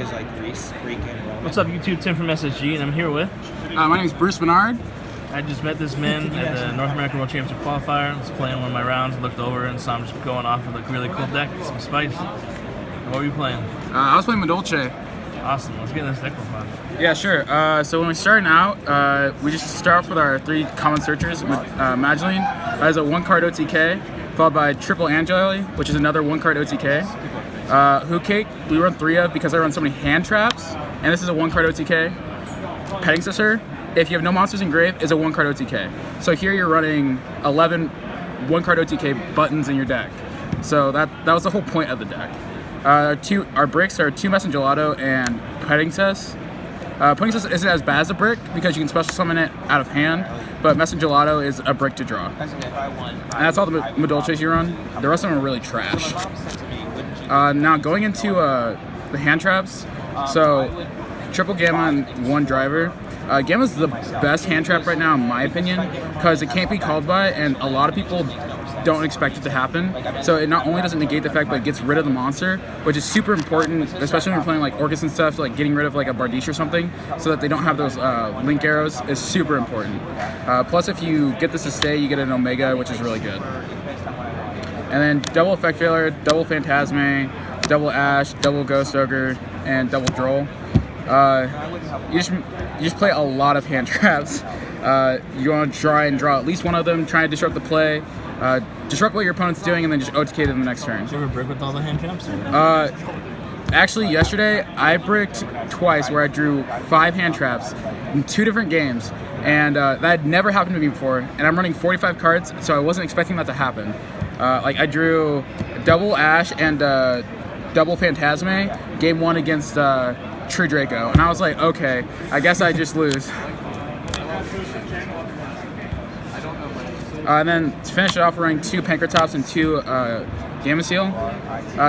is like Greek and Roman. What's up, YouTube? Tim from SSG, and I'm here with... My name is Bruce Menard. I just met this man at the North American World Championship qualifier. I was playing one of my rounds, looked over and saw him just going off with a really cool deck, some spice. What were you playing? I was playing Madolche. Awesome. Let's get this deck profile. Yeah, sure. So when we started out, we just start off with our 3 common searchers. Madolche has a 1-card OTK, followed by Triple Angeli, which is another 1-card OTK. Cake, we run 3 of because I run so many hand traps, and this is a 1-card OTK. Petting Sister, if you have no monsters in grave, is a 1-card OTK. So here you're running 11 1-card OTK buttons in your deck. So that was the whole point of the deck. Our bricks are 2 Mess and Gelato and Petting Cess. Petting Cess isn't as bad as a brick because you can special summon it out of hand, but Mess and Gelato is a brick to draw. And that's all the Madolches you run. The rest of them are really trash. Now going into the hand traps, so Triple Gamma and 1 Driver. Gamma's the best hand trap right now in my opinion because it can't be called by, and a lot of people don't expect it to happen. So it not only doesn't negate the effect, but it gets rid of the monster, which is super important, especially when you're playing like Orcus and stuff. So like getting rid of like a Bardiche or something, so that they don't have those link arrows, is super important. Plus, if you get this to stay, you get an Omega, which is really good. And then double Effect Failure, double Phantasme, double Ash, double Ghost Ogre, and double Droll. You just play a lot of hand traps. You want to try and draw at least one of them, try to disrupt the play, disrupt what your opponent's doing, and then just OTK them the next turn. Did you ever brick with all the hand traps? Actually, yesterday I bricked twice where I drew 5 hand traps in 2 different games, and that had never happened to me before. And I'm running 45 cards, so I wasn't expecting that to happen. Like I drew double Ash and double Phantasme game 1 against True Draco, and I was like, okay, I guess I just lose. And then to finish it off, we're running 2 Pankratops and 2 Gamma Seal.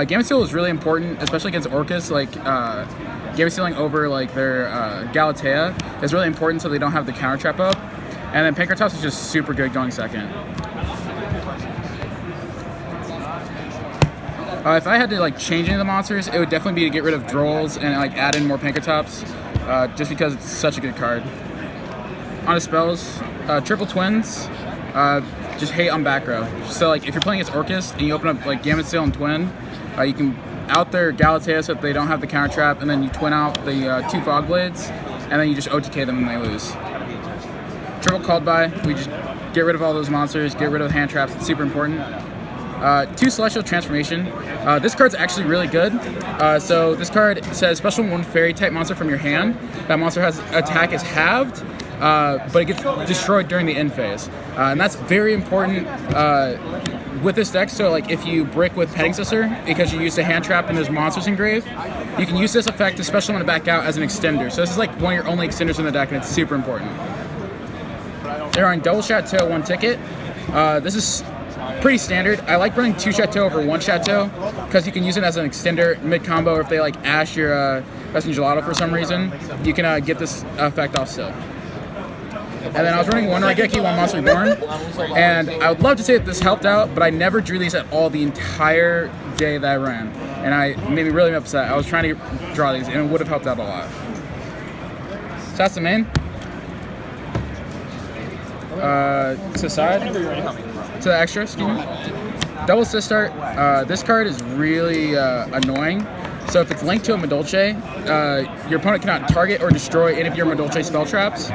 Gamma Seal is really important, especially against Orcus. Like Gamma Sealing over like their Galatea is really important, so they don't have the counter trap up. And then Pankratops is just super good going second. If I had to like change any of the monsters, it would definitely be to get rid of Drolls and like add in more Pankratops, just because it's such a good card. On to spells, Triple Twins, just hate on back row. So like if you're playing against Orcus and you open up like Gamma Seal and Twin, you can out their Galatea so that they don't have the counter trap, and then you twin out the 2 Fog Blades, and then you just OTK them and they lose. Triple Called By, we just get rid of all those monsters, get rid of the hand traps, it's super important. 2 Celestial Transformation. This card's actually really good. So this card says special 1 fairy type monster from your hand. That monster has attack is halved, but it gets destroyed during the end phase. And that's very important with this deck. So like if you brick with Petting Sister because you used a hand trap and there's monsters in grave, you can use this effect to special summon it back out as an extender. So this is like one of your only extenders in the deck, and it's super important. They're on double Chateau, 1 ticket. This is pretty standard. I like running 2 Chateau over 1 Chateau because you can use it as an extender mid-combo, or if they like Ash your Mess and Gelato for some reason, you can get this effect off still. And then I was running 1 Raigeki, 1 Monster Reborn, and I would love to say that this helped out, but I never drew these at all the entire day that I ran, and I made me really upset. I was trying to draw these, and it would have helped out a lot. So that's the main. To the side. To the extra, excuse me. Double Sistart. This card is really annoying. So if it's linked to a Madolche, your opponent cannot target or destroy any of your Madolche spell traps,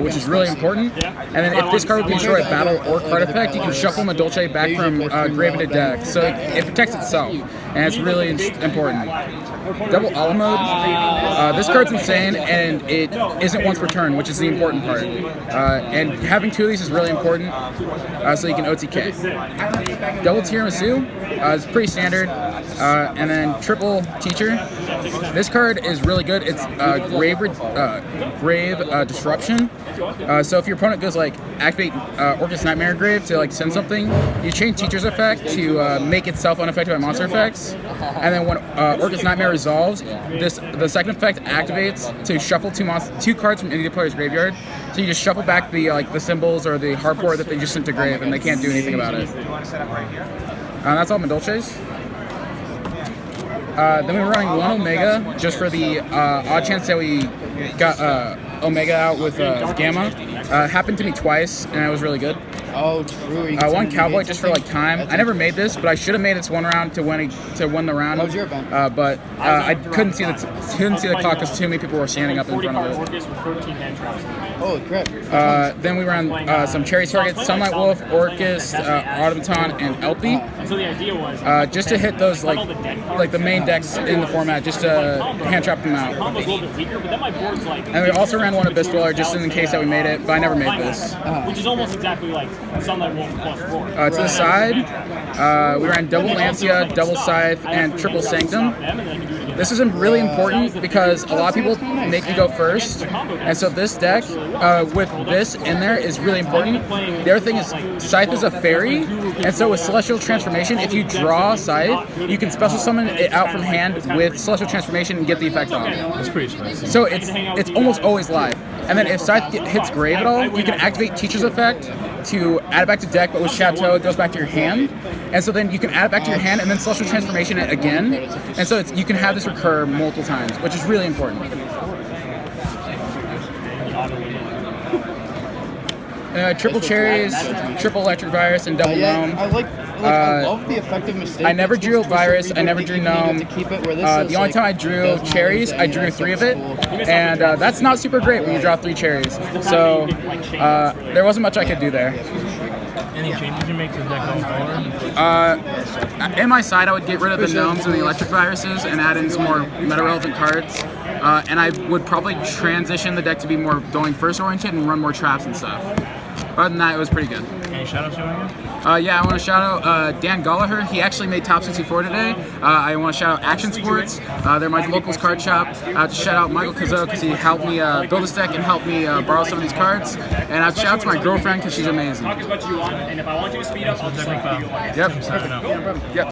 which is really important. And then if this card would destroy a battle or card effect, you can shuffle Madolche back from grave into deck. So it protects itself, and it's really important. Double Ala Mode. This card's insane, and it isn't once per turn, which is the important part. And having 2 of these is really important, so you can OTK. Double Tiramisu is pretty standard. And then Triple Teacher. This card is really good. It's grave Disruption. So if your opponent goes like activate Orcus Nightmare Grave to like send something, you change Teacher's effect to make itself unaffected by monster effects. And then when Orcus Nightmare resolves, the second effect activates to shuffle 2 cards from any player's graveyard. So you just shuffle back the symbols or the hardcore that they just sent to grave, and they can't do anything about it. That's all Madolches. Then we were running 1 Omega just for the odd chance that we got Omega out with Gamma. Happened to me twice, and it was really good. Oh, true. 1 Cowboy just for like time. I never made this, but I should have made this 1 round to win the round. What was your event? But I couldn't see the clock because too many people were standing up in front of it. Oh, crap. Then we ran some cherry targets: Sunlight Wolf, Orcus, Automaton, and Elpie. So the idea was Just to hit those like the main decks in the format, just to hand trap them out. combo's a little bit weaker, but then my board's like, And we also ran 1 Abyss Dweller just in the case that we made it, but I never made this. which is almost exactly like Sunlight Wolf plus 4. To the side, we ran double Lancia, double Scythe, and triple Sanctum. This is really important because a lot of people make you go first, and so this deck with this in there is really important. The other thing is Scythe is a fairy, and so with Celestial Transformation, if you draw Scythe, you can special summon it out from hand with Celestial Transformation and get the effect off. That's pretty spicy. So it's almost always live. And then if Scythe hits Grave at all, you can activate Teacher's Effect to add it back to deck, but with Chateau, it goes back to your hand. And so then you can add it back to your hand and then Celestial Transformation it again. And so you can have this recur multiple times, which is really important. Triple Cherries, triple Electric Virus, and double Gnome. I love the effective mistake. I never drew Virus, I never drew Gnome. The only time I drew Cherries, I drew 3 of it. And that's not super great when you draw 3 Cherries. So there wasn't much I could do there. Any changes you make to the deck going forward? In my side, I would get rid of the Gnomes and the Electric Viruses and add in some more meta-relevant cards. And I would probably transition the deck to be more going first-oriented and run more traps and stuff. Other than that, it was pretty good. Any shout-outs you want to give? Yeah, I want to shout out Dan Gallagher. He actually made Top 64 today. I want to shout out Action Sports. They're my locals card shop. I have to shout out Michael Kazo because he helped me build this deck and helped me borrow some of these cards. And I have to shout out to my girlfriend because she's amazing. Talk as much as you want, and if I want you to speed up, I'll just like Yep. Signing out. Yep.